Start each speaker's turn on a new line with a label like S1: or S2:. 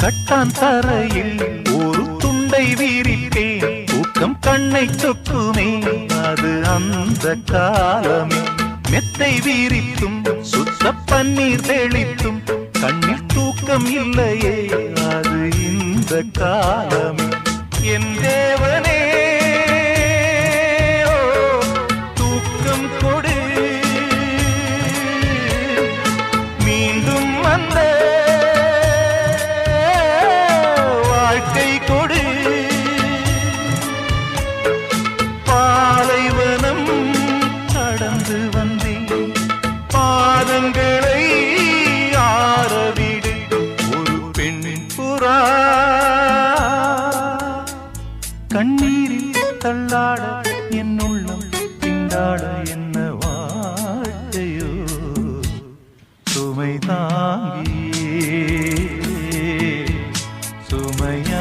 S1: கட்டான் தரையில் ஒரு துண்டை வீரிப்பேன் தூக்கம் கண்ணை சொக்குமே அது அந்த காலமே மெத்தை வீரித்தும் சுத்த பன்னீர் தெளித்தும் கண்ணில் தூக்கம் இல்லையே அது இந்த காலமே என் தேவனே தூக்கம் கொடு மீண்டும் அந்த வாழ்க்கை கொடு பாலைவனம் கடந்து வந்தேன் பாதங்களை ஆரவிடு ஒரு பெண் புறா கண்ணீரில் தள்ளாட என் உள்ளம் திண்டாட என்ன வாழ்க்கையோ சுமை தாங்கி சுமையா